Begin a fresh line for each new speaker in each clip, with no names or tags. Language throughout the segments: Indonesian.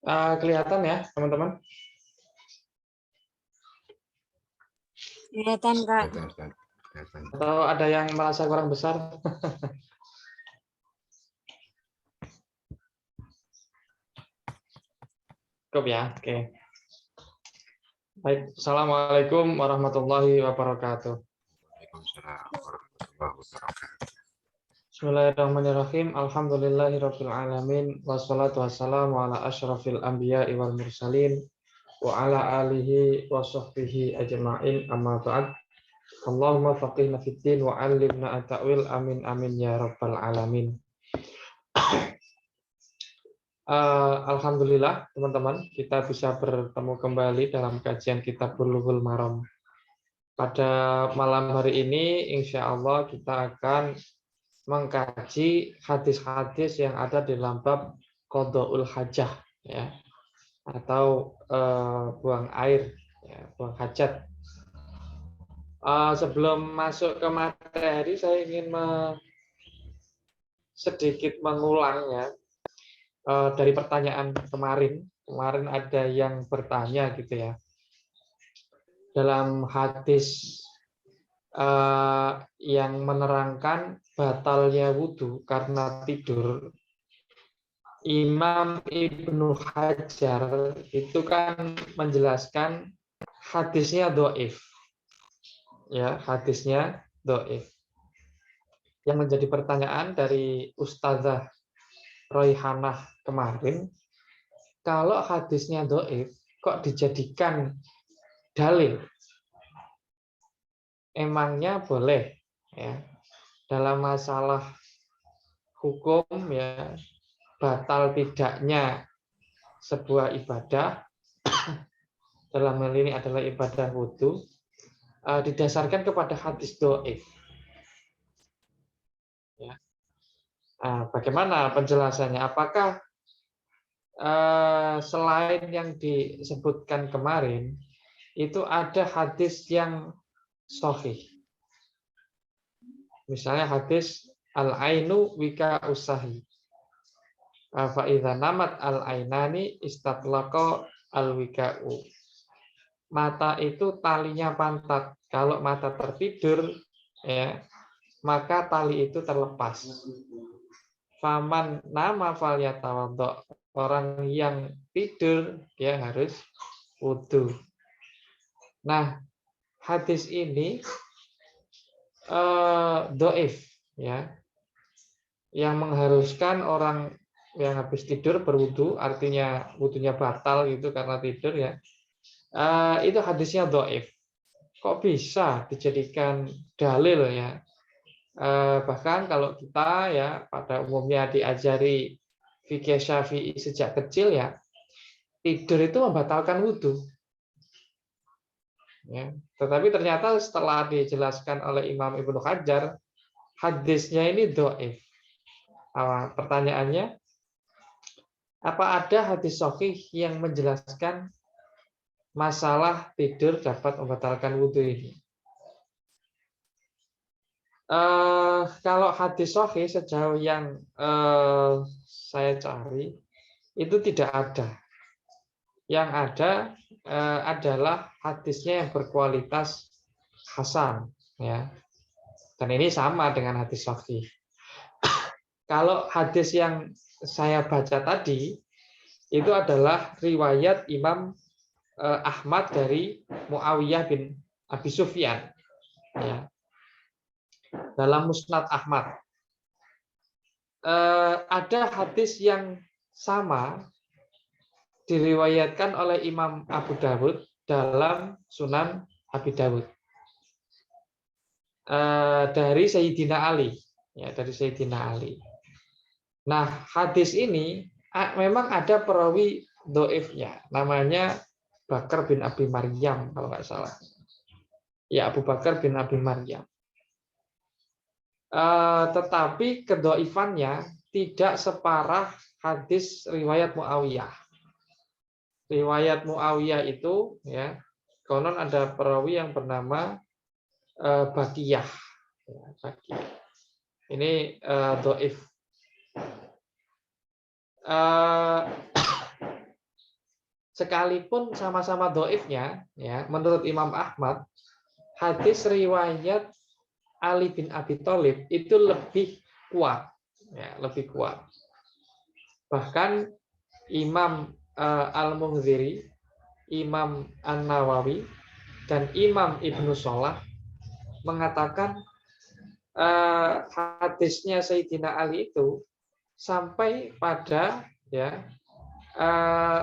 Kelihatan ya, teman-teman?
Kelihatan, Kak.
Atau ada yang merasa kurang besar? Cukup ya, oke. Baik, Assalamualaikum warahmatullahi wabarakatuh.
Waalaikumsalam warahmatullahi wabarakatuh.
Bismillahirrahmanirrahim. Alhamdulillahirabbil alamin wassalatu wassalamu ala asyrafil anbiya'i wal mursalin wa ala alihi wa sahbihi ajma'in, amma ba'd. Allahumma faqihna fid din wa 'allimna at-ta'wil, amin amin ya rabbal alamin. Alhamdulillah teman-teman, kita bisa bertemu kembali dalam kajian kitab Bulughul Maram. Pada malam hari ini insya Allah kita akan mengkaji hadis-hadis yang ada di dalam bab qada'ul hajah, ya, atau buang air, ya, buang hajat. Sebelum masuk ke materi, saya ingin sedikit mengulang, ya, dari pertanyaan kemarin. Kemarin ada yang bertanya gitu ya, dalam hadis yang menerangkan batalnya wudhu karena tidur, Imam Ibnu Hajar itu kan menjelaskan hadisnya dhaif, ya, hadisnya dhaif. Yang menjadi pertanyaan dari Ustazah Royhanah kemarin, kalau hadisnya dhaif kok dijadikan dalil? Emangnya boleh, ya, dalam masalah hukum, ya, batal tidaknya sebuah ibadah, dalam hal ini adalah ibadah wudhu, didasarkan kepada hadis dhaif, ya. Bagaimana penjelasannya? Apakah selain yang disebutkan kemarin itu ada hadis yang sahih? Misalnya hadis al-ainu wika usahi, fa idza namat al-ainani istatlaqa al-wika'u. Mata itu talinya pantat. Kalau mata tertidur, ya, maka tali itu terlepas. Faman nama falyatawaddo. Orang yang tidur dia harus wudu. Nah, hadis ini dhaif, ya, yang mengharuskan orang yang habis tidur berwudu, artinya wudunya batal gitu karena tidur, ya. Itu hadisnya dhaif. Kok bisa dijadikan dalil, ya? Bahkan kalau kita, ya, pada umumnya diajari fikih Syafi'i sejak kecil, ya, tidur itu membatalkan wudu, ya. Tetapi ternyata setelah dijelaskan oleh Imam Ibnu Hajar, hadisnya ini dhaif. Pertanyaannya, apa ada hadis sahih yang menjelaskan masalah tidur dapat membatalkan wudu ini? Kalau hadis sahih sejauh yang saya cari itu tidak ada. Yang ada adalah hadisnya yang berkualitas hasan, ya. Dan ini sama dengan hadis sahih. Kalau hadis yang saya baca tadi itu adalah riwayat Imam Ahmad dari Muawiyah bin Abi Sufyan, ya, dalam Musnad Ahmad. Ada hadis yang sama diriwayatkan oleh Imam Abu Dawud dalam Sunan Abi Dawud, dari Sayyidina Ali, ya, dari Sayyidina Ali. Nah, hadis ini memang ada perawi dhaifnya, namanya Bakar bin Abi Maryam kalau nggak salah. Ya, Abu Bakar bin Abi Maryam. Tetapi kedhaifannya tidak separah hadis riwayat Muawiyah. Riwayat Muawiyah itu, ya, konon ada perawi yang bernama Bakiyah. Ya, Bakiyah. Ini dhaif. sekalipun sama-sama dhaifnya, ya, menurut Imam Ahmad, hadis riwayat Ali bin Abi Thalib itu lebih kuat, ya, lebih kuat. Bahkan Imam Al-Munziri, Imam An-Nawawi, dan Imam Ibnu Shalah mengatakan hadisnya Sayyidina Ali itu sampai pada, ya,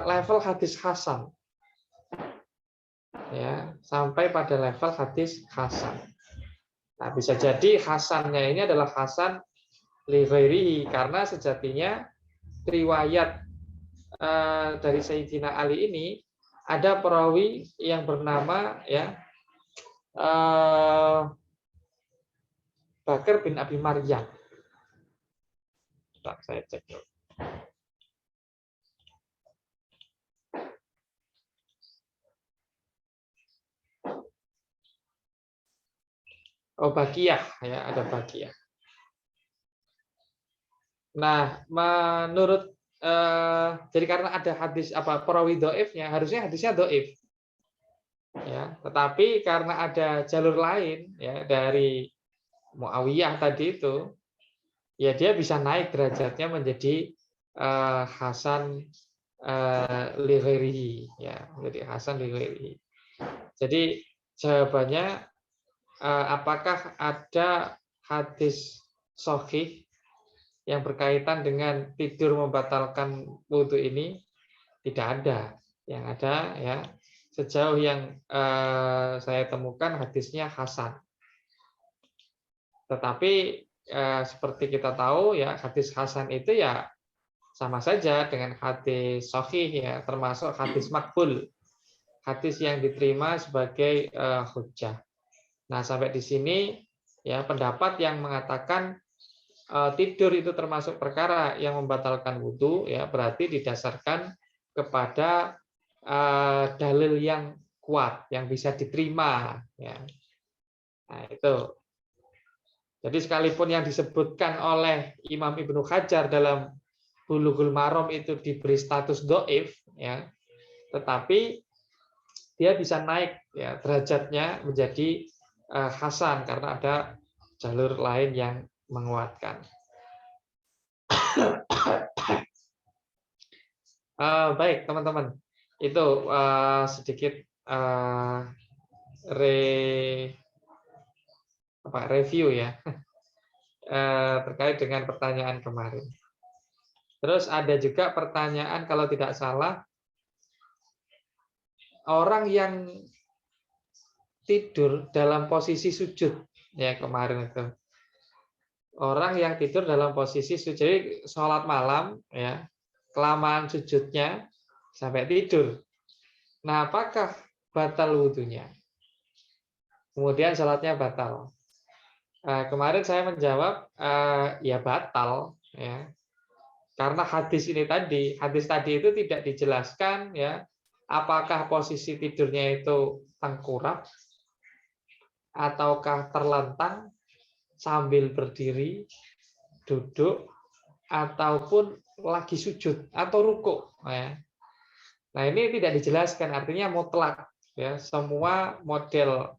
level hadis hasan, ya, sampai pada level hadis hasan. Nah, bisa jadi hasannya ini adalah hasan li ghairihi, karena sejatinya riwayat dari Sayyidina Ali ini ada perawi yang bernama, ya, Bakar bin Abi Maryam. Saya cek dulu. Oh, Bakiyah, ya, ada Bakiyah. Nah, menurut jadi karena ada hadis perawi dhaifnya, harusnya hadisnya dhaif. Ya, tetapi karena ada jalur lain, ya, dari Muawiyah tadi itu, ya, dia bisa naik derajatnya menjadi hasan li ghairihi, ya, menjadi hasan li ghairihi. Jadi jawabannya, apakah ada hadis sahih yang berkaitan dengan tidur membatalkan wudu ini? Tidak ada. Yang ada, ya, sejauh yang saya temukan hadisnya hasan. Tetapi seperti kita tahu, ya, hadis hasan itu ya sama saja dengan hadis sahih, ya, termasuk hadis makbul, hadis yang diterima sebagai hujjah. Nah, sampai di sini, ya, pendapat yang mengatakan tidur itu termasuk perkara yang membatalkan wudu, ya, berarti didasarkan kepada dalil yang kuat yang bisa diterima, ya. Nah, itu. Jadi sekalipun yang disebutkan oleh Imam Ibnu Hajar dalam Bulughul Maram itu diberi status dhaif, ya, tetapi dia bisa naik, ya, derajatnya menjadi hasan karena ada jalur lain yang menguatkan. Baik, teman-teman, itu sedikit review, ya, terkait dengan pertanyaan kemarin. Terus ada juga pertanyaan, kalau tidak salah, orang yang tidur dalam posisi sujud, ya, kemarin itu. Orang yang tidur dalam posisi sujud, jadi sholat malam, ya, kelamaan sujudnya sampai tidur. Nah, apakah batal wudunya? Kemudian sholatnya batal. Kemarin saya menjawab, ya, batal, ya, karena hadis tadi itu tidak dijelaskan, ya, apakah posisi tidurnya itu tengkurap ataukah terlentang sambil berdiri, duduk, ataupun lagi sujud atau rukuk, ya. Nah, ini tidak dijelaskan, artinya mutlak, ya, semua model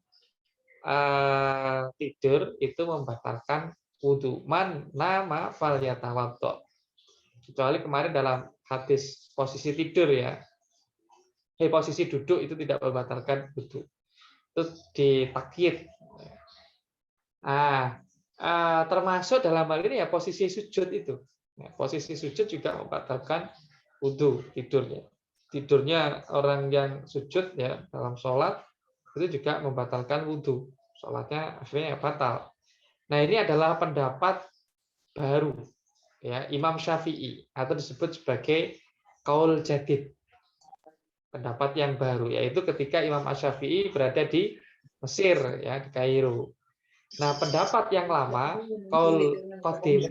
tidur itu membatalkan wudu. Man nama falyatawaddo. Kecuali kemarin dalam hadis posisi tidur, ya, posisi duduk itu tidak membatalkan wudu. Itu ditakyid. Nah, termasuk dalam hal ini, ya, posisi sujud itu. Ya, posisi sujud juga membatalkan wudu tidurnya. Tidurnya orang yang sujud, ya, dalam sholat itu juga membatalkan wudu. Sholatnya akhirnya batal. Nah, ini adalah pendapat baru, ya, Imam Syafi'i, atau disebut sebagai qaul jadid, pendapat yang baru, yaitu ketika Imam Asy-Syafi'i berada di Mesir, ya, di Kairo. Nah, pendapat yang lama, qaul qadim,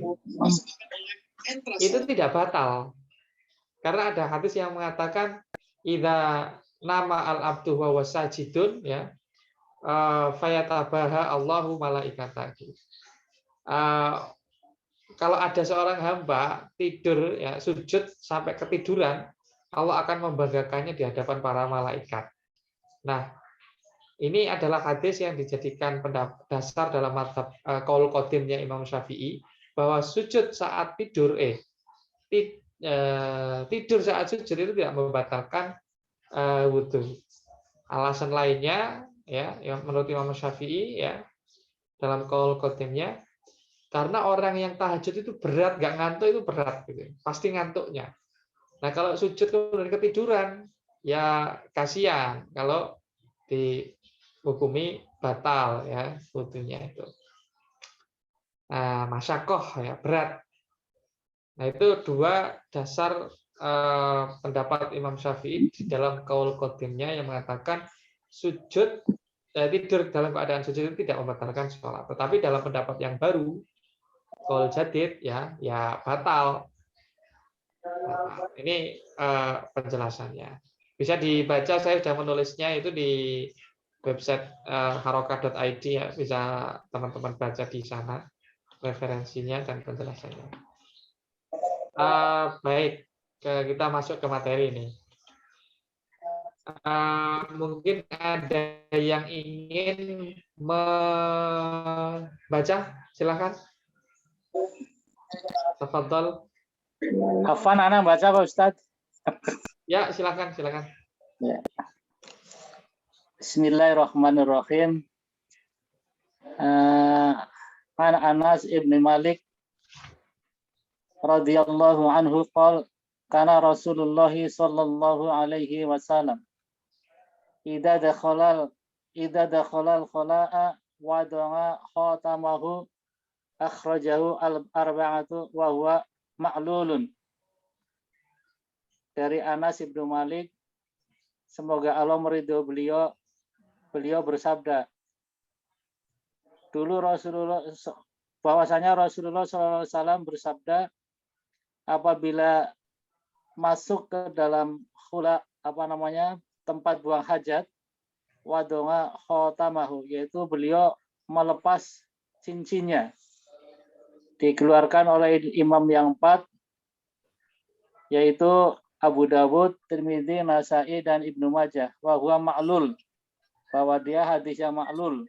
itu tidak batal, karena ada hadis yang mengatakan idza nama al-abdu wa wasajidun, ya, fayatabaha Allahu malaikatahu. Kalau ada seorang hamba tidur, ya, sujud sampai ketiduran, Allah akan membanggakannya di hadapan para malaikat. Nah, ini adalah hadis yang dijadikan dasar dalam mazhab qaul qadimnya Imam Syafi'i, bahwa sujud saat tidur tidur saat sujud itu tidak membatalkan wudhu. Alasan lainnya ya, yang menurut Imam Syafi'i ya, dalam qaul qadimnya, karena orang yang tahajud itu berat, nggak ngantuk itu berat gitu. Pasti ngantuknya. Nah, kalau sujud kemudian ketiduran, ya kasihan kalau dihukumi batal ya wudhunya itu. Nah, masyakoh ya, berat. Nah, itu dua dasar pendapat Imam Syafi'i di dalam qaul qadimnya yang mengatakan sujud tidur dalam keadaan sujud itu tidak membatalkan sholat. Tetapi dalam pendapat yang baru, qaul jadid ya batal. Nah, ini penjelasannya. Bisa dibaca, saya sudah menulisnya itu di website harokah.id ya, bisa teman-teman baca di sana referensinya dan penjelasannya. Baik, kita masuk ke materi ini. Mungkin ada yang ingin membaca, silakan. Tafadhol.
Afwan, anak baca Pak Ustadz.
Ya, silakan.
Ya. Bismillahirrahmanirrahim. An Anas ibn Malik radhiyallahu anhu qala kana Rasulullah sallallahu alaihi wasallam idza dakhala al-khala'a wa da'a khatamahu akhrajahu al-arba'atu wa huwa ma'lulun. Dari Anas ibn Malik, semoga Allah meridho beliau bersabda, dulu bahwasanya Rasulullah SAW bersabda, apabila masuk ke dalam tempat buang hajat, wadonga khotamahu, yaitu beliau melepas cincinnya, dikeluarkan oleh imam yang 4, yaitu Abu Dawud, Tirmidzi, Nasa'i, dan Ibnu Majah. Wa huwa ma'lul, bahwa dia hadis yang ma'lul.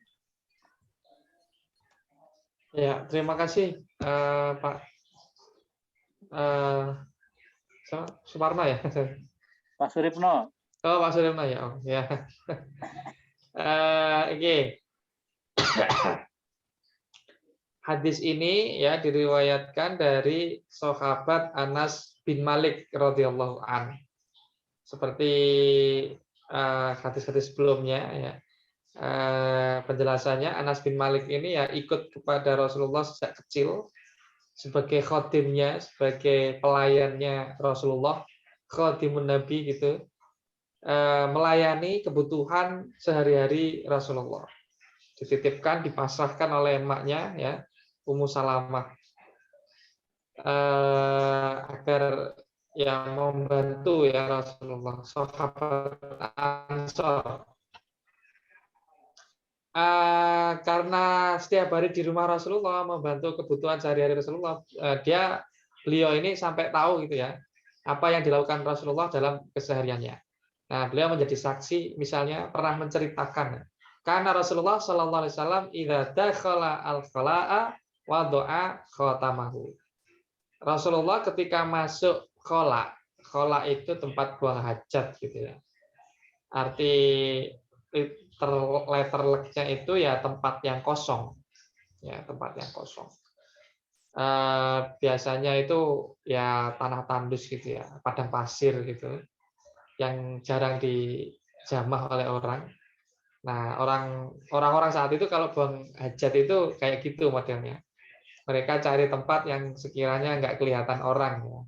Ya, terima kasih Pak Suparno ya.
Pak Suripno.
Oh, Pak Suripno ya. Oh, ya. Oke. Hadis ini ya diriwayatkan dari sahabat Anas bin Malik radhiyallahu an. Seperti hadis-hadis sebelumnya ya. Penjelasannya, Anas bin Malik ini ya ikut kepada Rasulullah sejak kecil sebagai khotimnya, sebagai pelayannya Rasulullah, khotimun Nabi gitu, melayani kebutuhan sehari-hari Rasulullah. Dititipkan, dipasrahkan oleh emaknya ya, Ummu Salamah, agar yang membantu ya Rasulullah, sahabat Ansor. Karena setiap hari di rumah Rasulullah membantu kebutuhan sehari-hari Rasulullah, beliau ini sampai tahu gitu ya apa yang dilakukan Rasulullah dalam kesehariannya. Nah, beliau menjadi saksi, misalnya pernah menceritakan, karena Rasulullah Shallallahu Alaihi Wasallam idza dakhala al-khala'a wada'a khatamahu. Rasulullah ketika masuk khola itu tempat buang hajat gitu ya. Arti letterleknya itu ya tempat yang kosong, ya tempat yang kosong. Biasanya itu ya tanah tandus gitu ya, padang pasir gitu, yang jarang dijamah oleh orang. Nah, orang-orang saat itu kalau buang hajat itu kayak gitu modelnya. Mereka cari tempat yang sekiranya nggak kelihatan orang. Ya.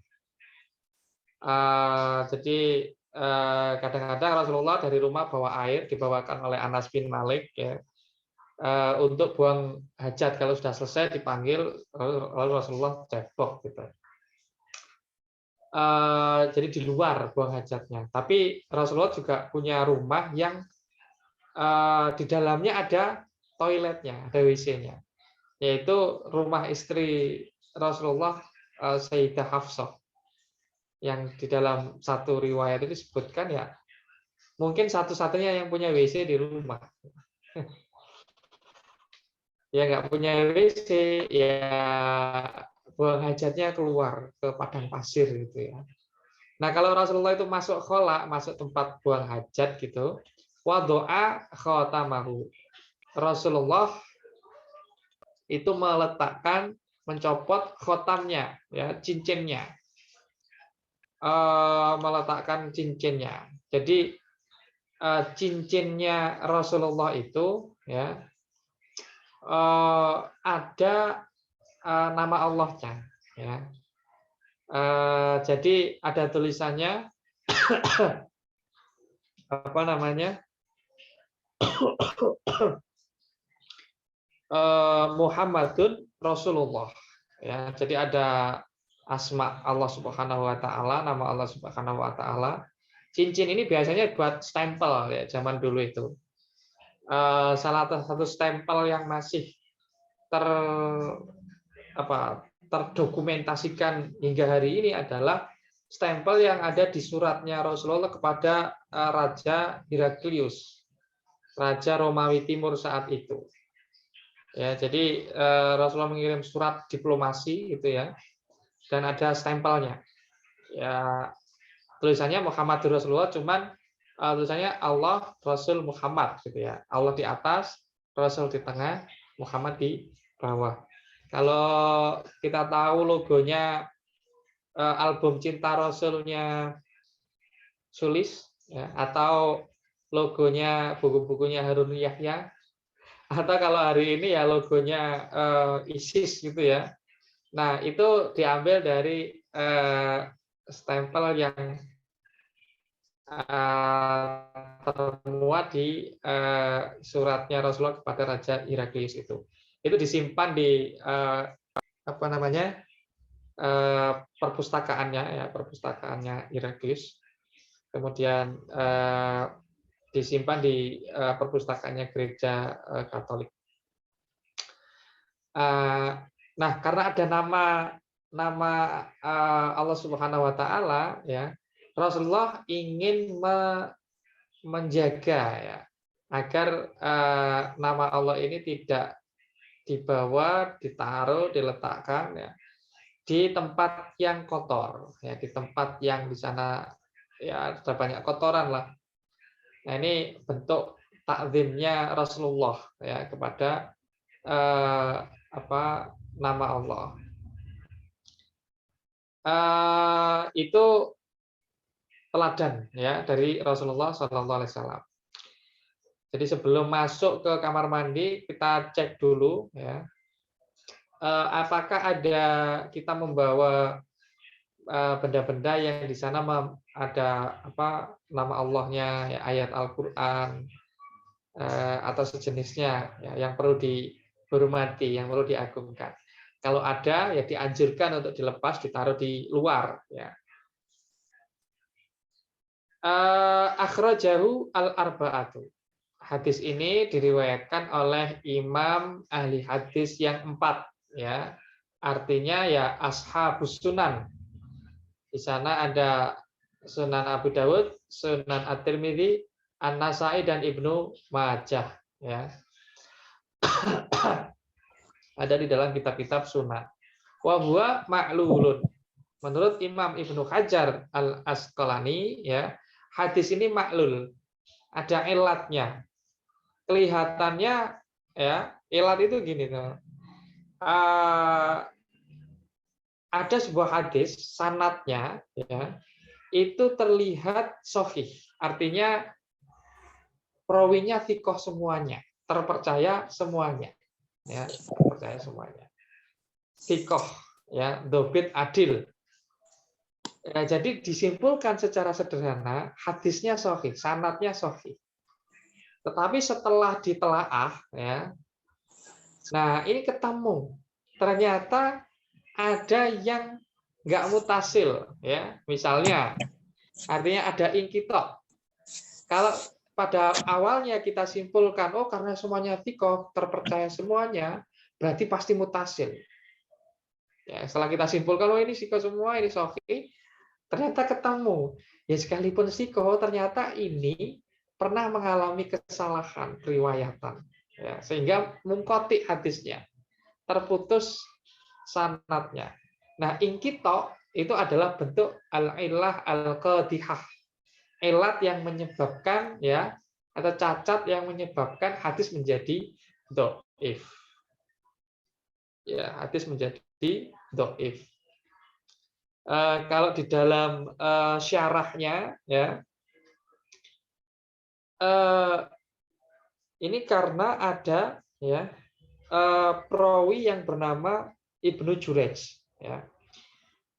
Jadi kadang-kadang Rasulullah dari rumah bawa air, dibawakan oleh Anas bin Malik ya, untuk buang hajat. Kalau sudah selesai dipanggil, lalu Rasulullah cebok gitu. Jadi di luar buang hajatnya. Tapi Rasulullah juga punya rumah yang di dalamnya ada toiletnya, ada WC-nya, yaitu rumah istri Rasulullah, Sayyidah Hafsah. yang di dalam satu riwayat itu disebutkan ya mungkin satu-satunya yang punya WC di rumah. Ya nggak punya WC, ya buang hajatnya keluar ke padang pasir gitu ya. Nah kalau Rasulullah itu masuk khola, masuk tempat buang hajat gitu, wadoa khotamahu. Rasulullah itu meletakkan, mencopot khotamnya, ya cincinnya, meletakkan cincinnya. Jadi cincinnya Rasulullah itu ya ada nama Allahnya, ya. Jadi ada tulisannya apa namanya Muhammadun Rasulullah, ya. Jadi ada asma Allah Subhanahu Wa Taala, nama Allah Subhanahu Wa Taala. Cincin ini biasanya buat stempel ya zaman dulu itu. Salah satu stempel yang masih terdokumentasikan hingga hari ini adalah stempel yang ada di suratnya Rasulullah kepada Raja Heraklius, Raja Romawi Timur saat itu. Ya, jadi Rasulullah mengirim surat diplomasi gitu ya, dan ada stempelnya. Ya, tulisannya Muhammad Rasulullah, cuman tulisannya Allah Rasul Muhammad gitu ya. Allah di atas, Rasul di tengah, Muhammad di bawah. Kalau kita tahu logonya album Cinta Rasulnya Sulis, ya, atau logonya buku-bukunya Harun Yahya, atau kalau hari ini ya logonya ISIS gitu ya. Nah itu diambil dari stempel yang termuat di suratnya Rasulullah kepada Raja Heraklius itu. Itu disimpan di apa namanya perpustakaannya ya, perpustakaannya Heraklius. Kemudian disimpan di perpustakaannya gereja Katolik. Nah, karena ada nama Allah Subhanahu Wa Taala ya, Rasulullah ingin menjaga ya agar nama Allah ini tidak dibawa, ditaruh, diletakkan ya di tempat yang kotor, ya di tempat yang di sana ya ada banyak kotoran lah. Nah ini bentuk takzimnya Rasulullah ya kepada nama Allah. Itu teladan ya dari Rasulullah SAW. Jadi sebelum masuk ke kamar mandi kita cek dulu ya, apakah ada kita membawa benda-benda yang di sana ada nama Allahnya, ya, ayat Al-Quran atau sejenisnya ya, yang perlu dihormati, yang perlu diagungkan. Kalau ada ya dianjurkan untuk dilepas, ditaruh di luar ya. Akhrajahu al-arba'atu. Hadis ini diriwayatkan oleh imam ahli hadis yang 4 ya. Artinya ya ashabus sunan. Di sana ada Sunan Abu Dawud, Sunan At-Tirmidzi, An-Nasai dan Ibnu Majah ya. Ada di dalam kitab-kitab sunan. Wa huwa ma'lulun. Menurut Imam Ibnu Hajar Al-Asqalani ya, hadis ini maklul, ada ilatnya. Kelihatannya ya, ilat itu gini tuh. Ada sebuah hadis sanadnya ya, itu terlihat sahih. Artinya perawinya thiqah semuanya, terpercaya semuanya. Ya, terpercaya semuanya. Thiqah ya, dobit adil. Ya, jadi disimpulkan secara sederhana hadisnya sahih, sanadnya sahih. Tetapi setelah ditelaah ya, nah ini ketemu ternyata ada yang nggak mutasil ya, misalnya artinya ada inqita'. Kalau pada awalnya kita simpulkan oh karena semuanya thiqah, terpercaya semuanya, berarti pasti mutasil. Ya, setelah kita simpulkan oh ini thiqah semua, ini sahih, Ternyata ketemu. Ya sekalipun sikoh, ternyata ini pernah mengalami kesalahan riwayatan. Ya, sehingga mungkotik hadisnya. Terputus sanatnya. Nah, ingkito itu adalah bentuk al-illah al-qadihah. Elat yang menyebabkan ya atau cacat yang menyebabkan hadis menjadi dhaif. Ya, hadis menjadi dhaif. Kalau di dalam syarahnya ya ini karena ada ya perawi yang bernama Ibnu Jurayj ya.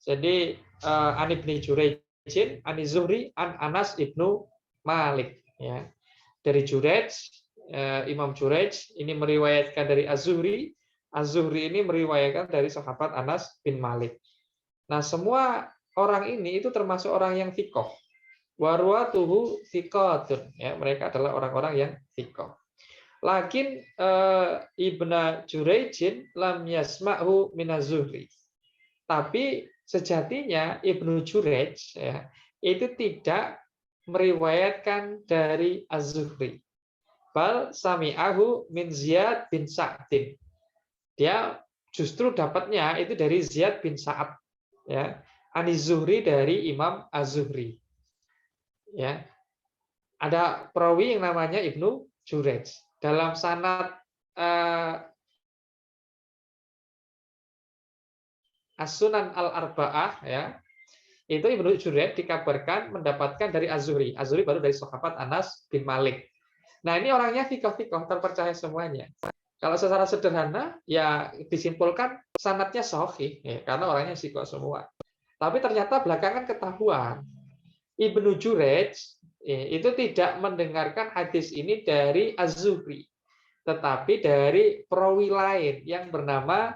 Jadi an Ibnu Jurayjin an Zuhri an Anas Ibnu Malik ya. Dari Jurayj, Imam Jurayj ini meriwayatkan dari Az-Zuhri, Az-Zuhri ini meriwayatkan dari sahabat Anas bin Malik. Nah, semua orang ini itu termasuk orang yang thiqah. Warwatuhu thiqatun ya, mereka adalah orang-orang yang thiqah. Lakin Ibnu Jurayjin lam yasma'hu min Az-Zuhri. Tapi sejatinya Ibnu Jurayj ya, itu tidak meriwayatkan dari Az-Zuhri. Bal sami'ahu min Ziyad bin Sa'din. Dia justru dapatnya itu dari Ziyad bin Sa'ad. Ya, Ani-Zuhri dari Imam Az-Zuhri. Ya. Ada perawi yang namanya Ibnu Jurayj. Dalam sanad As-Sunan Al-Arba'ah ya, itu Ibnu Jurayj dikabarkan mendapatkan dari Az-Zuhri. Az-Zuhri baru dari sahabat Anas bin Malik. Nah, ini orangnya thiqah-thiqah, terpercaya semuanya. Kalau secara sederhana ya disimpulkan sanadnya sahih ya, karena orangnya thiqah semua. Tapi ternyata belakangan ketahuan Ibnu Jurayj itu tidak mendengarkan hadis ini dari Az-Zuhri, tetapi dari perawi lain yang bernama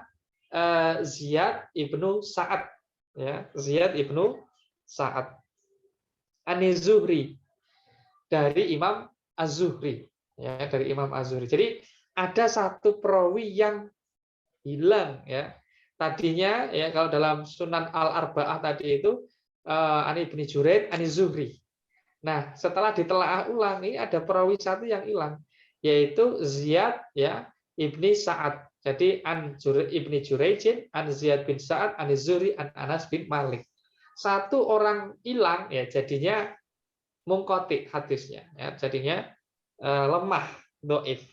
Ziyad ibnu Sa'ad ya, Ziyad ibnu Sa'ad An-Zuhri dari Imam Az-Zuhri ya, dari Imam Az-Zuhri. Jadi ada satu perawi yang hilang ya. Tadinya ya kalau dalam Sunan Al-Arba'ah tadi itu An Ibnu Jurayj An-Zuhri. Nah, setelah ditelaah ulang ini ada perawi satu yang hilang, yaitu Ziyad ya Ibni Sa'ad. Jadi an Ibni Jurayjin, an Ziyad bin Sa'ad, an Zuhri, an Anas bin Malik. Satu orang hilang ya jadinya mungkotik hadisnya ya, jadinya lemah, dhaif.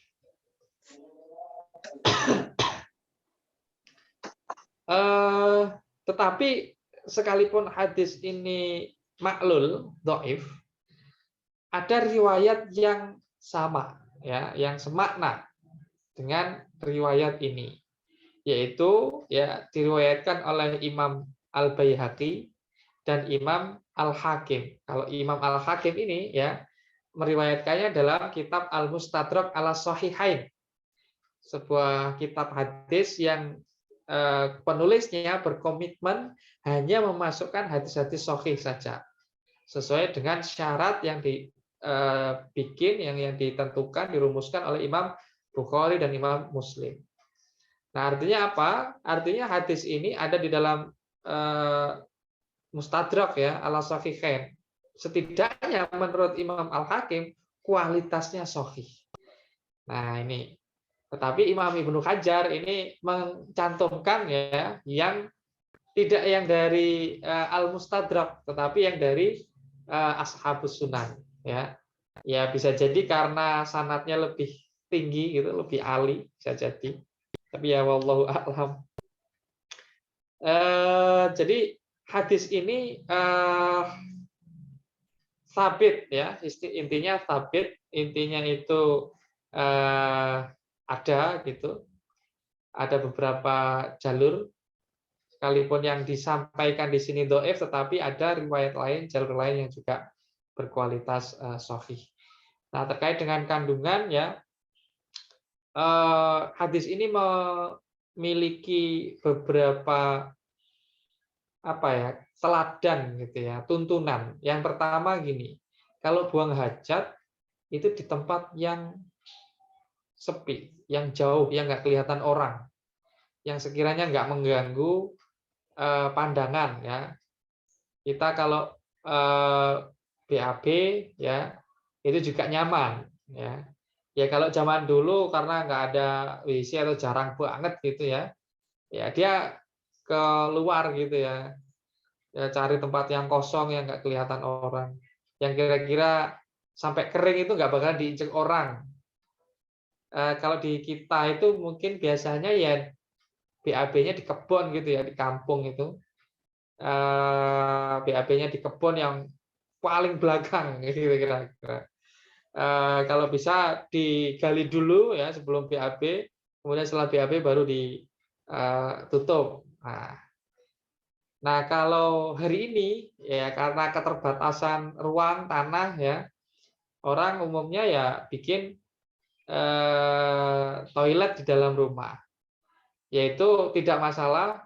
Tetapi sekalipun hadis ini maklul, dhaif, ada riwayat yang sama ya, yang semakna dengan riwayat ini, yaitu ya diriwayatkan oleh Imam Al-Baihaqi dan Imam Al-Hakim. Kalau Imam Al-Hakim ini ya meriwayatkannya dalam kitab Al-Mustadrak ala Sahihain, sebuah kitab hadis yang penulisnya berkomitmen hanya memasukkan hadis-hadis sahih saja, sesuai dengan syarat yang dibikin, yang ditentukan, dirumuskan oleh Imam Bukhari dan Imam Muslim. Nah, artinya apa? Artinya hadis ini ada di dalam Mustadrak ya, ala Sahihain. Setidaknya menurut Imam Al-Hakim kualitasnya sahih. Nah, ini. Tetapi Imam Ibnu Hajar ini mencantumkan ya yang tidak yang dari Al-Mustadrak, tetapi yang dari Ashabus Sunan ya. Ya bisa jadi karena sanadnya lebih tinggi gitu, lebih ali bisa jadi. Tapi ya wallahu a'lam. Jadi hadis ini sabit ya, intinya sabit, intinya itu ada gitu. Ada beberapa jalur, sekalipun yang disampaikan di sini dhaif, tetapi ada riwayat lain, jalur lain yang juga berkualitas sahih. Nah, terkait dengan kandungan ya, hadis ini memiliki beberapa teladan gitu ya, tuntunan. Yang pertama gini, kalau buang hajat itu di tempat yang sepi, yang jauh, yang nggak kelihatan orang, yang sekiranya nggak mengganggu pandangan ya. Kita kalau BAB ya itu juga nyaman ya. Ya kalau zaman dulu karena nggak ada WC atau jarang banget gitu ya. Ya dia keluar gitu ya. Ya cari tempat yang kosong yang nggak kelihatan orang. Yang kira-kira sampai kering itu nggak bakal diinjek orang. Kalau di kita itu mungkin biasanya ya BAB-nya di kebun gitu ya, di kampung itu. BAB-nya di kebun yang paling belakang gitu kira-kira. Kalau bisa digali dulu ya sebelum BAB, kemudian setelah BAB baru ditutup. Nah, kalau hari ini ya karena keterbatasan ruang tanah ya, orang umumnya ya bikin toilet di dalam rumah. Yaitu tidak masalah,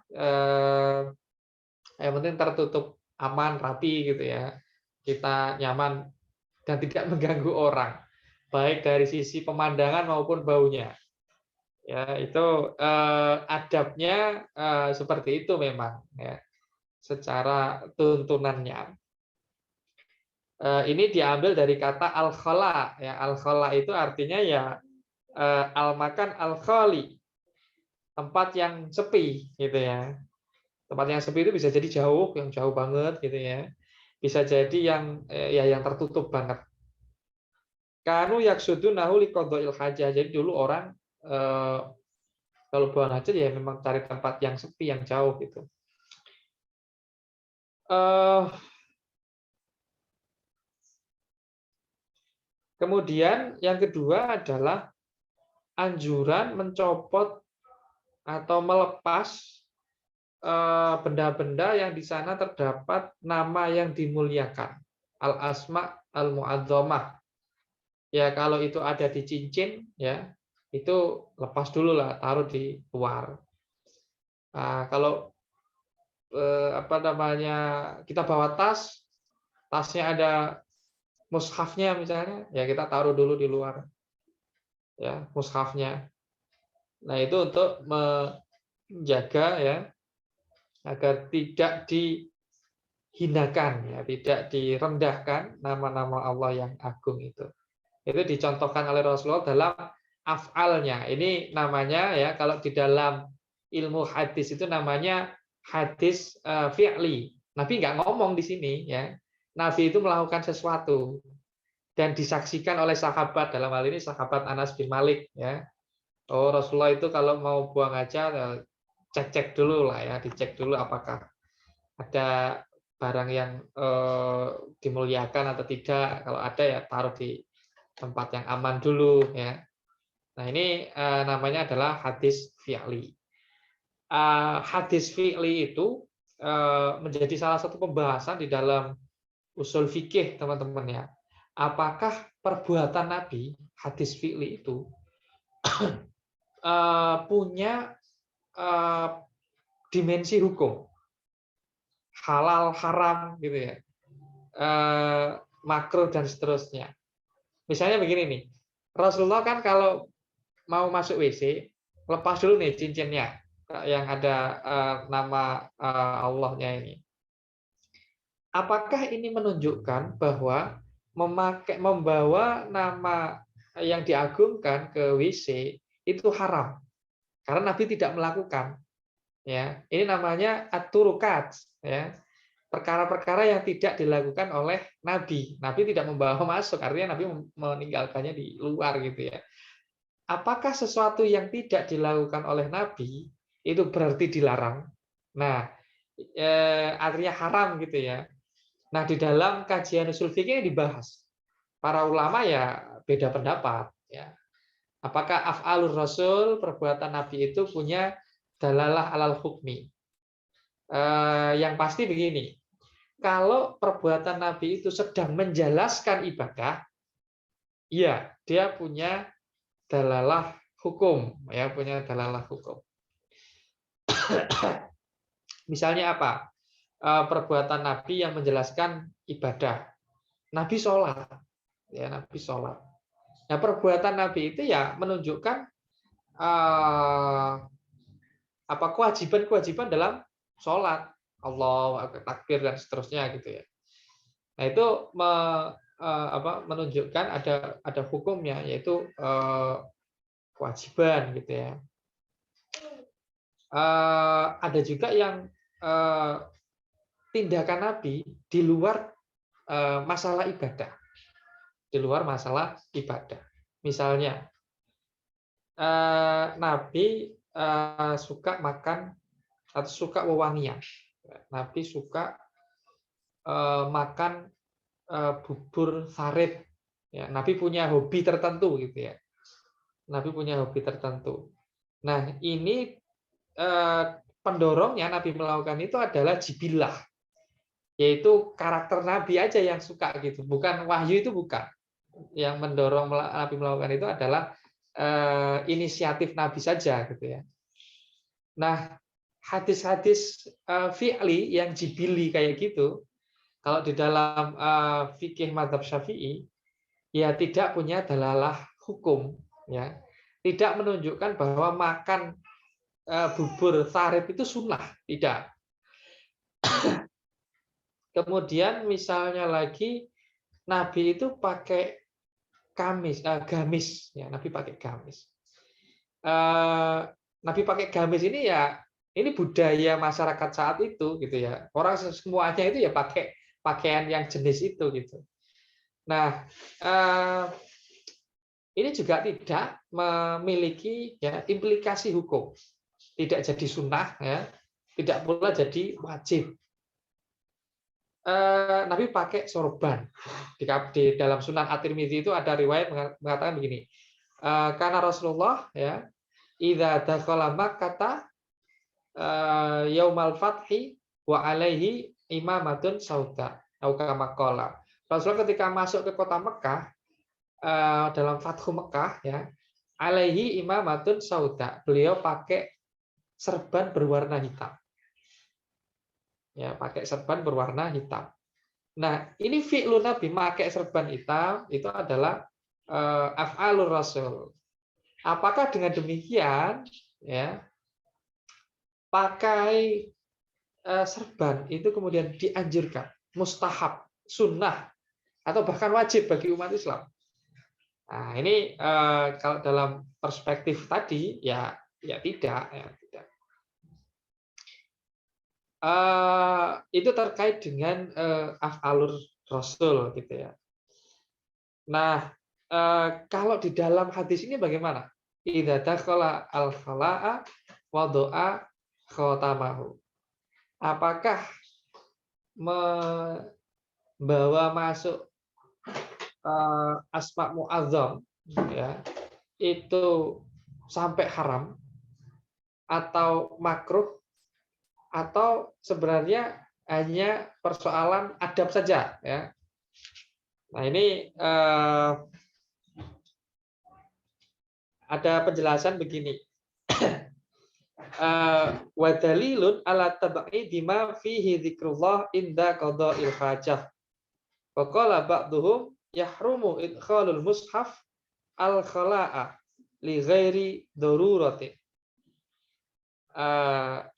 yang penting tertutup aman, rapi gitu ya. Kita nyaman dan tidak mengganggu orang, baik dari sisi pemandangan maupun baunya. Ya, itu adabnya seperti itu memang ya, secara tuntunannya. Ini diambil dari kata al-khala ya. Al-khala itu artinya ya al-makan al-khali, tempat yang sepi gitu ya. Tempat yang sepi itu bisa jadi jauh, yang jauh banget gitu ya. Bisa jadi yang ya yang tertutup banget. Kanu yaksudunahu liqadha'il hajah. Jadi dulu orang kalau buang hajat ya memang cari tempat yang sepi, yang jauh gitu. Kemudian yang kedua adalah anjuran mencopot atau melepas benda-benda yang di sana terdapat nama yang dimuliakan. Al-asma al-mu'adzamah. Ya kalau itu ada di cincin ya, itu lepas dulu lah, taruh di luar. Nah, kalau apa namanya kita bawa tasnya ada mushafnya misalnya, ya kita taruh dulu di luar. Ya, mushafnya. Nah, itu untuk menjaga ya agar tidak dihinakan ya, tidak direndahkan nama-nama Allah yang agung itu. Itu dicontohkan oleh Rasulullah dalam af'alnya. Ini namanya ya kalau di dalam ilmu hadis itu namanya hadis fi'li. Nabi nggak ngomong di sini ya. Nabi itu melakukan sesuatu dan disaksikan oleh sahabat, dalam hal ini sahabat Anas bin Malik ya. Oh, Rasulullah itu kalau mau buang hajat cek-cek dulu lah ya, dicek dulu apakah ada barang yang dimuliakan atau tidak. Kalau ada ya taruh di tempat yang aman dulu ya. Nah, ini namanya adalah hadis fi'li. Hadis fi'li itu menjadi salah satu pembahasan di dalam usul fikih, teman-teman ya. Apakah perbuatan Nabi, hadis fi'li itu punya dimensi hukum, halal, haram gitu ya, makruh dan seterusnya. Misalnya begini nih, Rasulullah kan kalau mau masuk WC, lepas dulu nih cincinnya yang ada nama Allahnya ini. Apakah ini menunjukkan bahwa membawa nama yang diagungkan ke WC itu haram? Karena Nabi tidak melakukan. Ya, ini namanya at-turukat, ya. Perkara-perkara yang tidak dilakukan oleh Nabi. Nabi tidak membawa masuk, artinya Nabi meninggalkannya di luar gitu ya. Apakah sesuatu yang tidak dilakukan oleh Nabi itu berarti dilarang? Nah, artinya haram gitu ya. Nah, di dalam kajian usul fikih dibahas. Para ulama ya beda pendapat ya. Apakah af'alur rasul, perbuatan Nabi itu punya dalalah alal hukmi? Yang pasti begini, kalau perbuatan Nabi itu sedang menjelaskan ibadah, ya dia punya dalalah hukum, ya punya dalalah hukum. Misalnya apa? Perbuatan Nabi yang menjelaskan ibadah. Nabi sholat, ya Nabi sholat. Nah, perbuatan Nabi itu ya menunjukkan apa kewajiban-kewajiban dalam sholat. Allah, takbir dan seterusnya gitu ya. Nah itu menunjukkan ada hukumnya, yaitu kewajiban gitu ya. Ada juga yang tindakan Nabi di luar masalah ibadah, di luar masalah ibadah. Misalnya Nabi suka makan atau suka wewangian. Nabi suka makan bubur sarit. Ya, Nabi punya hobi tertentu gitu ya. Nabi punya hobi tertentu. Nah, ini pendorongnya Nabi melakukan itu adalah jibilah, yaitu karakter Nabi aja yang suka gitu, bukan wahyu, itu bukan. Yang mendorong Nabi melakukan itu adalah inisiatif Nabi saja gitu ya. Nah, hadis-hadis fi'li yang jibili kayak gitu, kalau di dalam fikih mazhab Syafi'i ya tidak punya dalalah hukum ya. Tidak menunjukkan bahwa makan bubur sarit itu sunnah, tidak. Kemudian misalnya lagi Nabi itu pakai gamis ya, Nabi pakai gamis. Nabi pakai gamis ini ya, ini budaya masyarakat saat itu gitu ya. Orang semuanya itu ya pakai pakaian yang jenis itu gitu. Nah, ini juga tidak memiliki ya implikasi hukum, tidak jadi sunnah ya, tidak pula jadi wajib. Nabi pakai sorban. Di dalam Sunan At-Tirmidzi itu ada riwayat mengatakan begini, karena Rasulullah ya idza dakhala Makkah yaumal fathi wa alaihi imamatun sauda atau kama qala. Rasulullah ketika masuk ke kota Mekah dalam Fathu Mekah ya, alaihi imamatun sauda. Beliau pakai serban berwarna hitam. Ya, pakai serban berwarna hitam. Nah, ini fi'lun Nabi pakai serban hitam itu adalah af'alur Rasul. Apakah dengan demikian ya pakai serban itu kemudian dianjurkan, mustahab, sunnah, atau bahkan wajib bagi umat Islam? Nah, ini kalau dalam perspektif tadi ya tidak, ya tidak. Itu terkait dengan af'alur Rasul gitu ya. Nah, kalau di dalam hadis ini bagaimana? Idza dakhala al-khala'a wa doa khotamahu. Apakah membawa masuk asma mu'azzam ya itu sampai haram atau makruh, atau sebenarnya hanya persoalan adab saja ya. Nah, ini ada penjelasan begini. Wa dalilun ala tab'idi ma fihi dzikrullah inda qada'il hajah. Wa qala ba'dhum yahrumu idkhalul mushaf al-khala'a li ghairi daruratin.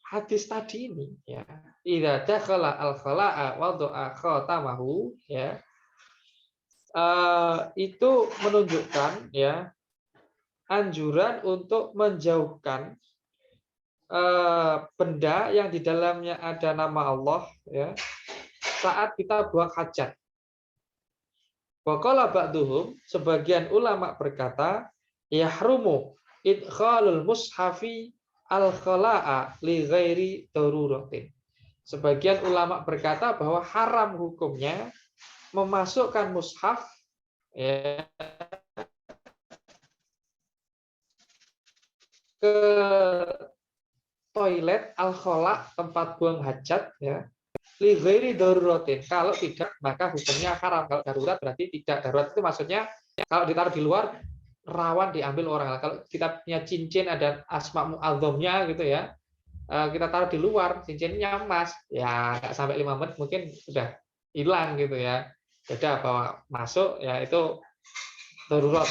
Hadis tadi ini ya, idza dakhala al-khala'a wa do'a khatamahu ya, itu menunjukkan ya anjuran untuk menjauhkan benda yang di dalamnya ada nama Allah ya saat kita buang hajat. Wa qala ba'duhum, sebagian ulama berkata yahrumu idkhalul mushafi al-khala'a li ghairi daruratin. Sebagian ulama berkata bahwa haram hukumnya memasukkan mushaf ya, ke toilet al-khala, tempat buang hajat ya, li ghairi daruratin. Kalau tidak maka hukumnya haram. Kalau darurat berarti tidak. Darurat itu maksudnya kalau ditaruh di luar rawan diambil orang. Kalau kita punya cincin ada asma mu'azzamnya gitu ya, kita taruh di luar, cincinnya emas, ya nggak sampai 5 menit mungkin sudah hilang gitu ya. Beda bahwa masuk ya itu darurat.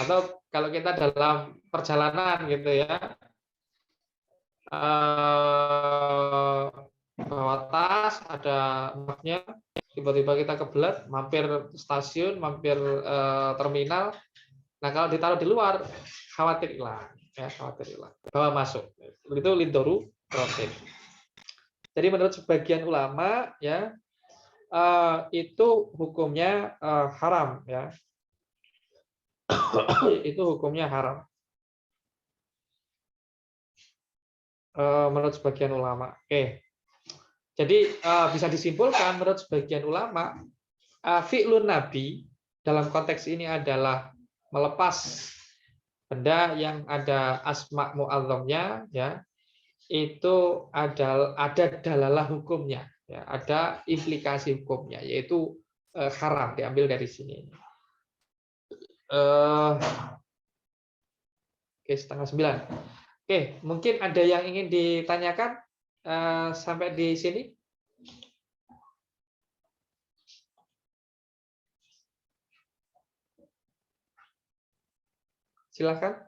Atau kalau kita dalam perjalanan gitu ya, bawa tas, ada mapnya, tiba-tiba kita kebelet, mampir stasiun, mampir terminal. Nah, kalau ditaruh di luar, khawatir hilang, ya, khawatir hilang. Bawa masuk, itu lidoru rotin. Jadi menurut sebagian ulama, ya, itu hukumnya haram, ya. Itu hukumnya haram. Menurut sebagian ulama. Oke. Jadi bisa disimpulkan menurut sebagian ulama, fi'lun Nabi dalam konteks ini adalah melepas benda yang ada asma mu'azzamnya, ya, itu ada dalalah hukumnya, ya, ada implikasi hukumnya, yaitu haram, diambil dari sini. Oke, 8:30. Oke, mungkin ada yang ingin ditanyakan sampai di sini? Silakan.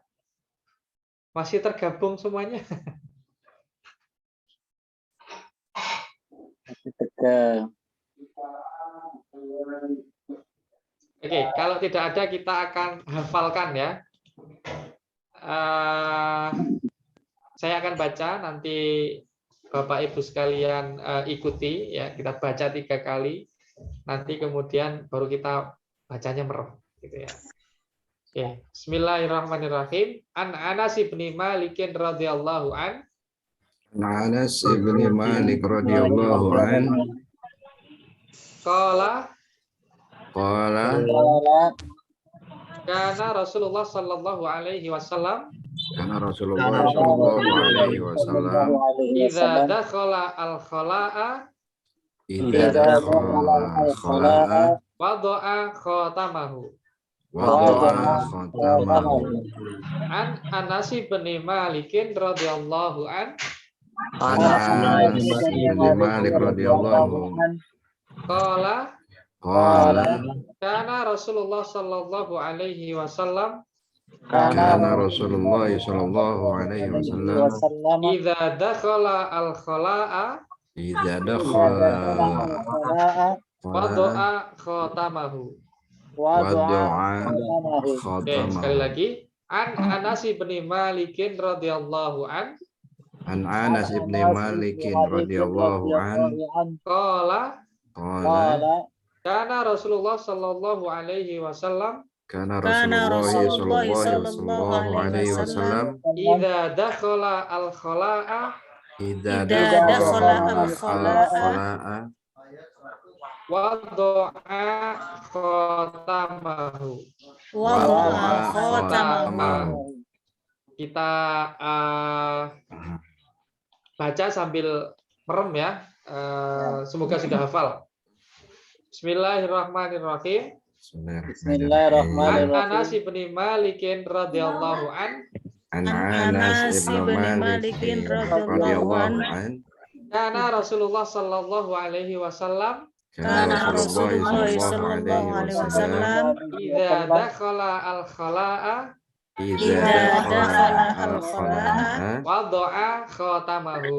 Masih tergabung semuanya? Oke, kalau tidak ada kita akan hafalkan, ya. Saya akan baca, nanti Bapak Ibu sekalian ikuti, ya. Kita baca 3 kali, nanti kemudian baru kita bacanya merem, gitu ya. Oke, Bismillahirrahmanirrahim. An Anas bin Malik radhiyallahu an.
Anas bin Malik radhiyallahu an.
Qala
Qala
kana Rasulullah sallallahu alaihi wasallam
Karena Rasulullah sallallahu alaihi wasallam
idza dakhala al-khala'a
idza dakhala khala'a
wada'a khatamahu.
wada'a khatamahu.
An Anas bin Malik radhiyallahu an.
Anas bin Malik radhiyallahu
Qala kana Rasulullah sallallahu alaihi wasallam
Karena Rasulullah sallallahu alaihi wasallam
idza dakhala al-khala'a
idza dakhala
wada'a khatamahu.
wada'a
Oke, sekali
khatamahu.
lagi. An Anas bin Malik radhiyallahu an.
An Anas bin Malik radhiyallahu an.
Qala
Qala
kana Rasulullah sallallahu alaihi wasallam
Karena Rasulullah sallallahu alaihi wasallam
idza dakhala al-khala'a
idza dakhala al-khala'a
wada'a khatamahu.
wada'a khatamahu.
Kita baca sambil merem, ya. Semoga sudah hafal. Bismillahirrahmanirrahim.
Bismillahirrahmanirrahim.
An Anas bin Malik radhiyallahu an.
An Anas bin Malik radhiyallahu an.
Kana Rasulullah sallallahu alaihi wasallam
Karena Rasulullah sallallahu alaihi wasallam
idza dakhala al-khala'a
idza dakhala al-khala'a
wada'a khatamahu.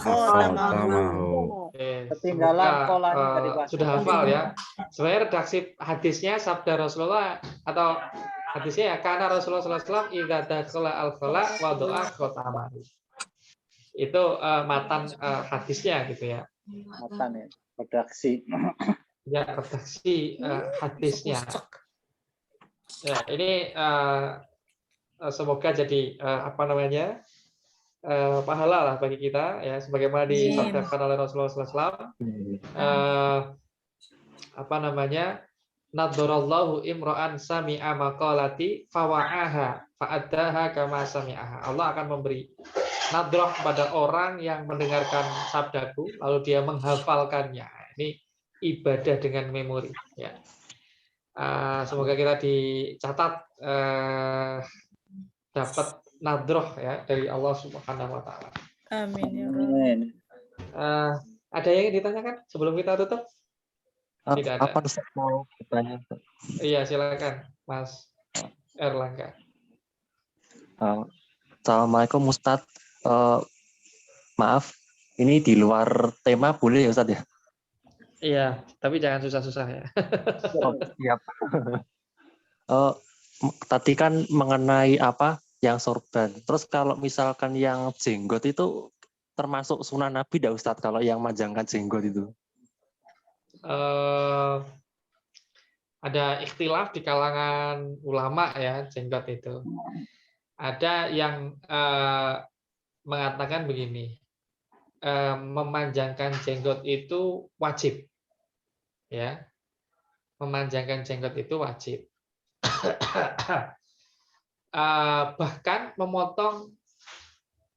khatamahu.
Ketinggalan polanya tadi, Pak.
Sudah hafal, ya. Sebenarnya redaksi hadisnya sabda Rasulullah atau hadisnya, ya, karena Rasulullah SAW idza dakhala al-khala wada'a khatamahu. Itu matan hadisnya, gitu ya.
Matan, ya. Redaksi.
Ya, redaksi hadisnya. Ya, ini semoga jadi pahala lah bagi kita, ya, sebagaimana disabdakan oleh Rasulullah SAW. Nadharallahu imra'an sami'a maqalati fawa'aha fa'addaha kama sami'aha. Allah akan memberi nadrah kepada orang yang mendengarkan sabdaku lalu dia menghafalkannya. Ini ibadah dengan memori, ya. Semoga kita dicatat dapat nadrah, ya, dari Allah Subhanahu wa taala.
Amin ya Allah.
Ada yang ingin ditanyakan sebelum kita tutup? Tidak ada.
Apa Ustaz mau bertanya?
Iya, silakan Mas Erlangga.
Assalamualaikum Ustaz. Maaf, Ini di luar tema boleh ya Ustaz ya?
Iya, tapi jangan susah-susah ya.
Oh, siap. Tadi kan mengenai apa yang sorban. Terus kalau misalkan yang jenggot itu termasuk sunnah Nabi tidak Ustadz kalau yang manjangkan jenggot itu?
Ada ikhtilaf di kalangan ulama ya jenggot itu. Ada yang mengatakan begini, memanjangkan jenggot itu wajib, ya, memanjangkan jenggot itu wajib. Bahkan memotong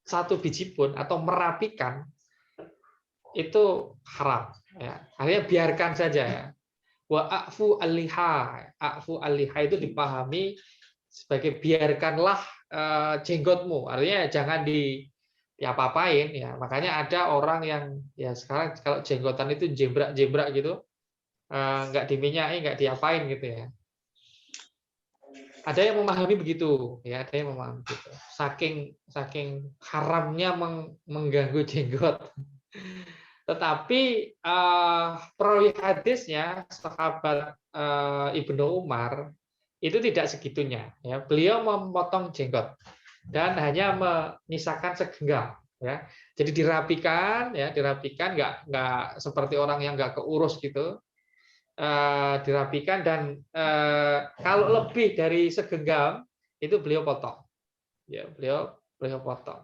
satu biji pun atau merapikan itu haram. Ya. Artinya biarkan saja ya. Wa a'fu al-liha. A'fu al-liha itu dipahami sebagai biarkanlah jenggotmu. Artinya jangan diapa-apain ya. Makanya ada orang yang ya sekarang kalau jenggotan itu jembrak-jembrak gitu, nggak diminyai, nggak diapain gitu ya. Ada yang memahami begitu, ya ada yang memahami begitu. Saking haramnya mengganggu jenggot. Tetapi perawi hadisnya sahabat Ibnu Umar itu tidak segitunya. Ya, beliau memotong jenggot dan hanya menyisakan segenggam. Ya, jadi dirapikan, ya dirapikan, nggak seperti orang yang nggak keurus gitu. Dirapikan dan kalau lebih dari segenggam itu beliau potong. Ya, beliau potong.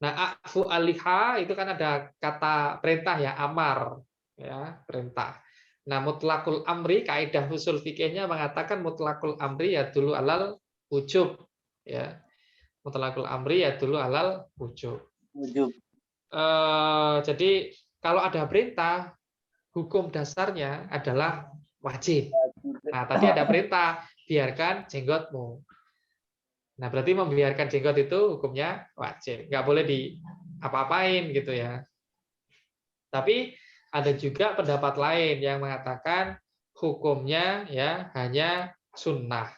Nah, afu aliha itu kan ada kata perintah ya, amar ya, perintah. Nah, mutlakul amri kaidah usul fikihnya mengatakan mutlakul amri ya dulu alal wujub ya. Mutlakul amri ya dulu alal wujub. Jadi kalau ada perintah hukum dasarnya adalah wajib. Nah, tadi ada perintah, biarkan jenggotmu. Nah, berarti membiarkan jenggot itu hukumnya wajib. Nggak boleh diapa-apain gitu ya. Tapi ada juga pendapat lain yang mengatakan hukumnya ya hanya sunnah.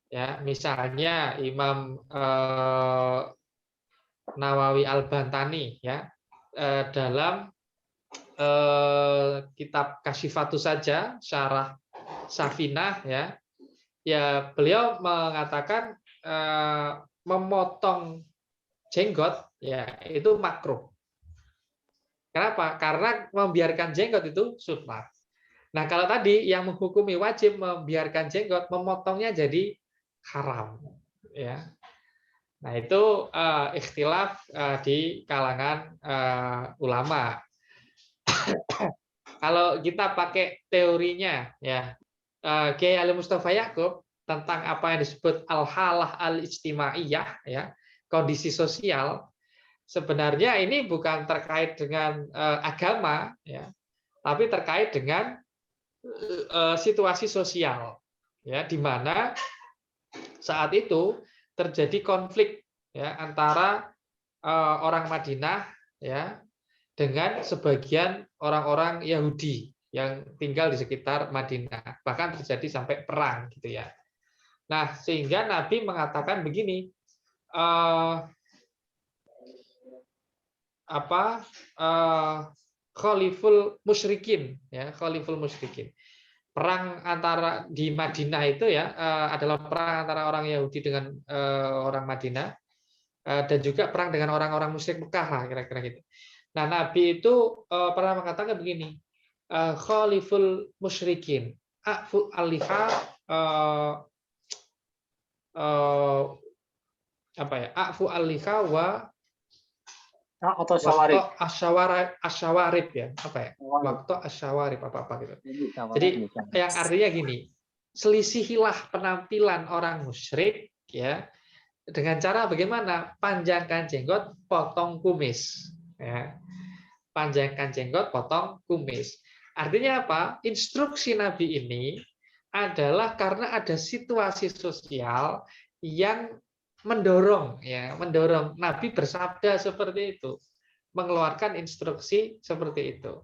Ya, misalnya Imam Nawawi Al-Bantani ya dalam kitab Kasyifatus saja syarah Safinah ya beliau mengatakan memotong jenggot ya itu makruh. Kenapa? Karena membiarkan jenggot itu sunnah. Nah, kalau tadi yang menghukumi wajib membiarkan jenggot, memotongnya jadi haram ya. Nah, itu ikhtilaf di kalangan ulama. Kalau kita pakai teorinya ya Kiai Ali Mustafa Yaqub tentang apa yang disebut al-halah al-ijtimaiyah ya, kondisi sosial, sebenarnya ini bukan terkait dengan agama ya, tapi terkait dengan situasi sosial ya, di mana saat itu terjadi konflik ya antara orang Madinah ya dengan sebagian orang-orang Yahudi yang tinggal di sekitar Madinah, bahkan terjadi sampai perang gitu ya. Nah, sehingga Nabi mengatakan begini, khaliful musyrikin ya, khaliful musyrikin. Perang antara di Madinah itu ya adalah perang antara orang Yahudi dengan orang Madinah dan juga perang dengan orang-orang musyrik Mekah lah kira-kira gitu. Nah, Nabi itu pernah mengatakan begini, khaliful musyrikin, a'fu aliha a'fu aliha wa
atau syawarib.
Asyawarib ya, waktu asyawarib apa gitu. Jadi yang artinya gini, selisihilah penampilan orang musyrik ya dengan cara bagaimana? Panjangkan jenggot, potong kumis ya. Panjangkan jenggot, potong kumis. Artinya apa? Instruksi Nabi ini adalah karena ada situasi sosial yang mendorong Nabi bersabda seperti itu, mengeluarkan instruksi seperti itu.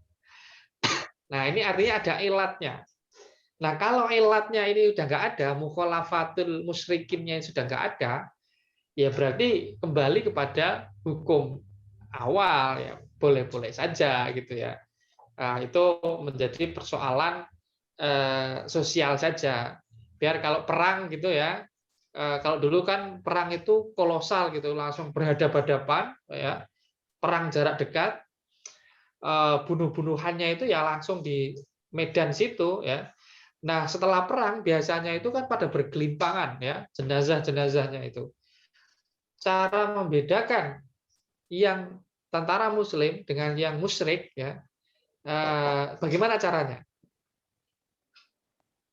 Nah, ini artinya ada ilatnya. Nah, kalau ilatnya ini udah nggak ada, mukhalafatul musyrikinnya sudah nggak ada, ya berarti kembali kepada hukum awal ya boleh-boleh saja gitu ya. Itu menjadi persoalan sosial saja. Biar kalau perang gitu ya, kalau dulu kan perang itu kolosal gitu, langsung berhadapan-hadapan ya, perang jarak dekat, bunuh-bunuhannya itu ya langsung di medan situ ya. Nah, setelah perang biasanya itu kan pada bergelimpangan ya, jenazah-jenazahnya itu. Cara membedakan yang tentara muslim dengan yang musyrik ya, bagaimana caranya?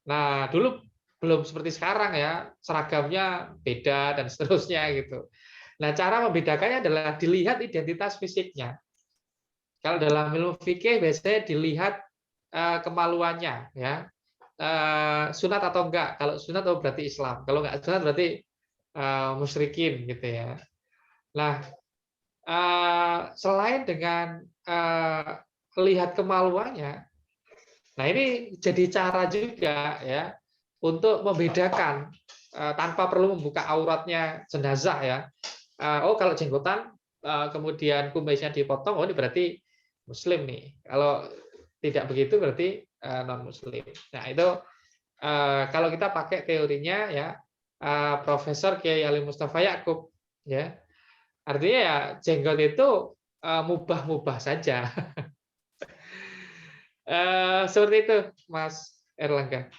Nah, dulu belum seperti sekarang ya, seragamnya beda dan seterusnya gitu. Nah, cara membedakannya adalah dilihat identitas fisiknya. Kalau dalam ilmu fikih biasanya dilihat kemaluannya ya. Sunat atau enggak. Kalau sunat oh berarti Islam. Kalau enggak sunat berarti musyrikin gitu ya. Nah, selain dengan lihat kemaluannya, nah ini jadi cara juga ya untuk membedakan tanpa perlu membuka auratnya jenazah ya. Oh kalau jenggotan kemudian kumisnya dipotong, oh ini berarti Muslim nih. Kalau tidak begitu berarti non Muslim. Nah itu kalau kita pakai teorinya ya Profesor Kiai Ali Mustafa Yakub ya, artinya ya jenggot itu mubah-mubah saja. Seperti itu, Mas Erlangga.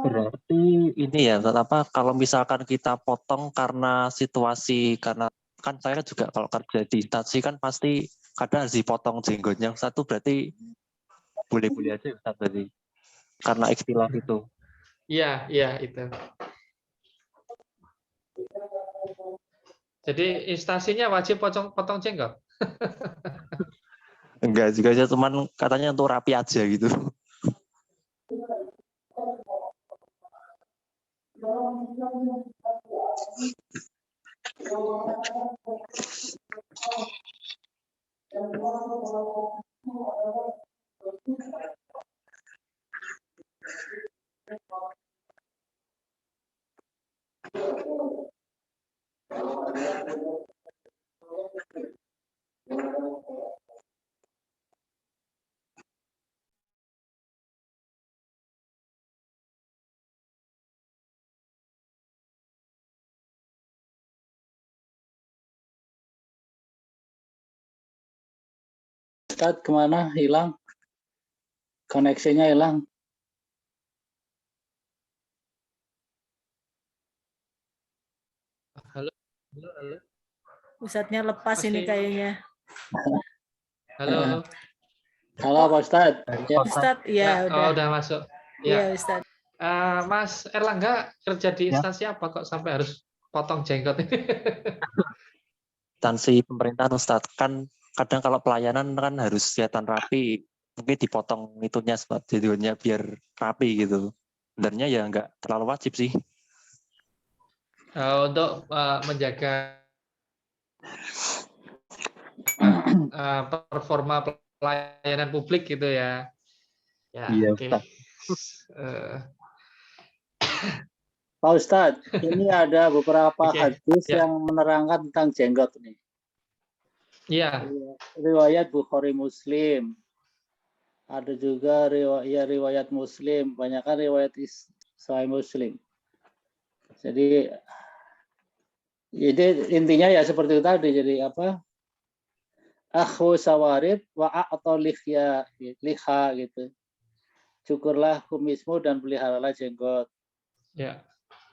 Berarti ini ya, apa kalau misalkan kita potong karena situasi, karena kan saya juga kalau kerja di instansi kan pasti kadang harus dipotong jenggotnya. Satu berarti boleh-boleh aja Ustaz berarti. Karena istilah itu.
Iya itu. Jadi instansinya wajib potong jenggot.
Enggak juga sih, cuman katanya untuk rapi aja gitu.
Ustaz kemana? Hilang? Koneksinya hilang.
Halo.
Ustadznya lepas ini kayaknya.
Halo.
Halo Pak Ustaz. Ya.
Ustadz, ya udah.
Udah masuk.
Iya Ustadz.
Mas Erlangga kerja di instansi apa kok sampai harus potong jenggot?
Instansi pemerintahan Ustadz, kan kadang kalau pelayanan kan harus kelihatan rapi, mungkin dipotong itunya jadinya biar rapi gitu. Sebenarnya ya nggak terlalu wajib sih.
Untuk menjaga performa pelayanan publik gitu ya. Ya,
Iya,
oke.
Pak Ustadz, ini ada beberapa
Oke,
hadis
ya.
yang menerangkan tentang jenggot nih.
Iya.
Riwayat Bukhari Muslim. Ada juga riwayat Muslim, banyakkan riwayat Sahih Muslim. Jadi intinya ya seperti itu tadi. Jadi apa? Akhu sawarid wa a'ta liha gitu. Cukurlah kumismu dan peliharalah jenggot.
Ya.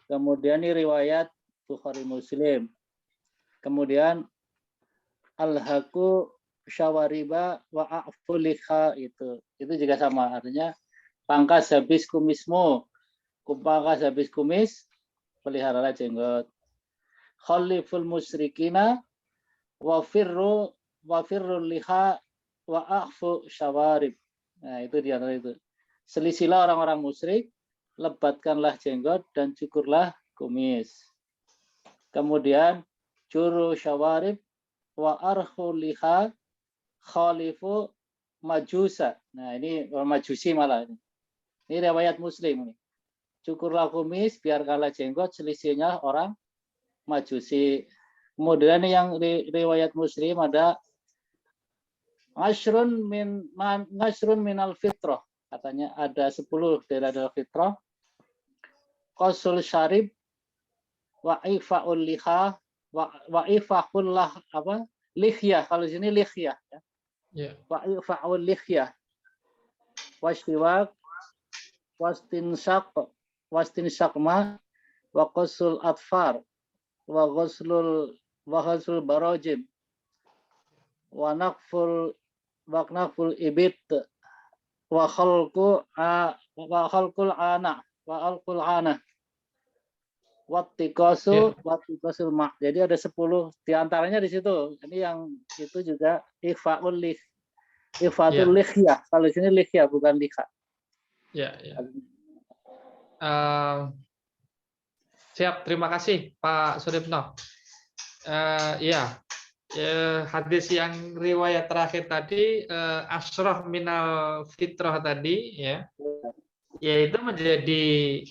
Kemudian ini riwayat Bukhari Muslim. Kemudian al-haku syawariba wa a'fu liha itu juga sama, artinya pangkas habis kumismu, pangkas habis kumis, peliharalah jenggot. Khaliful musyrikina wa firru liha wa a'fu syawarib. Nah, itu di antara itu. Selisilah orang-orang musyrik, lebatkanlah jenggot dan cukurlah kumis. Kemudian curu syawarib wa arhu liha khalifu majusa. Nah, ini majusi malah ini. Ini riwayat Muslim ini. Cukurlah kumis, biarkanlah jenggot, selisihnya orang majusi. Kemudian yang riwayat Muslim ada ashrun minal fitrah, katanya ada 10 dari fitrah. Qasul syarib wa ifa'ul liha wa ifa'ul lihyah, kalau di sini lihyah ya.
Ya.
Wa ifa'ul lihyah wasyiwak wastinsaqma wa qasul atfar wa ghuslul barajim wa naqful ibit wa khalqul ana Wattikasul mak. Jadi ada 10 diantaranya di situ. Ini yang itu juga ifatul lihyah. Kalau di sini lihyah bukan liha.
Ya, ya. Siap, terima kasih Pak Suripno. Ya, hadis yang riwayat terakhir tadi, asyrah minal fitrah tadi, ya. Yaitu menjadi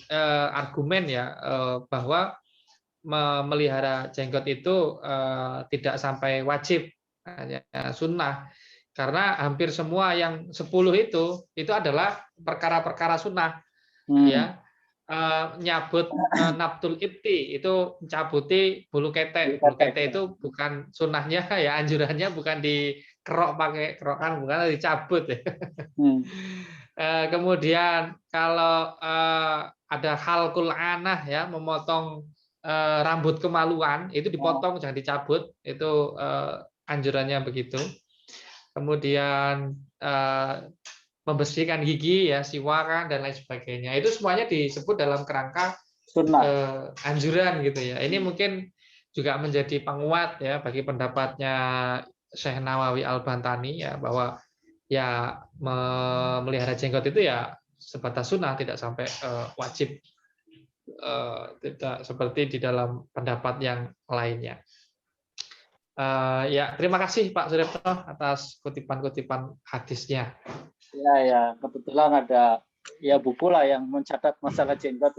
argumen ya bahwa memelihara jenggot itu tidak sampai wajib, hanya sunnah, karena hampir semua yang 10 itu adalah perkara-perkara sunnah. Ya, nyabut nabtul ibti itu mencabuti bulu ketek. Bulu ketek itu bukan sunnahnya ya, anjurannya bukan dikerok pakai kerokan, bukan dicabut ya. Kemudian kalau ada halqul anah ya, memotong rambut kemaluan, itu dipotong jangan dicabut, itu anjurannya begitu. Kemudian membersihkan gigi ya, siwakan dan lain sebagainya, itu semuanya disebut dalam kerangka anjuran gitu ya. Ini mungkin juga menjadi penguat ya bagi pendapatnya Syekh Nawawi Al-Bantani ya, bahwa ya memelihara jenggot itu ya sebatas sunnah, tidak sampai wajib, tidak seperti di dalam pendapat yang lainnya. Ya, terima kasih Pak Suripno atas kutipan-kutipan hadisnya.
Ya, kebetulan ada ya buku lah yang mencatat masalah jenggot.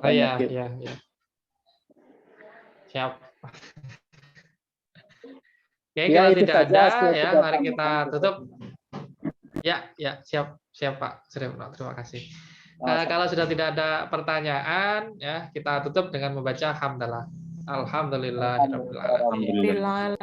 Ya. Siap. Oke, kalau tidak ada ya, mari kita tutup. Ya, siap Pak Suripno, terima kasih. Kalau sudah tidak ada pertanyaan ya, kita tutup dengan membaca hamdalah. Alhamdulillahirabbil alamin.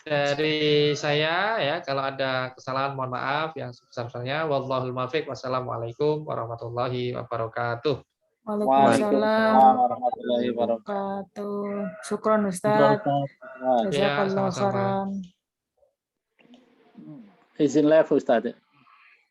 Dari saya ya, kalau ada kesalahan mohon maaf yang sebesar-besarnya. Wallahul muwaffiq. Wassalamualaikum warahmatullahi wabarakatuh.
Waalaikumsalam warahmatullahi wabarakatuh. Syukron Ustaz. Jazakallahu khairan.
Izin live Ustaz.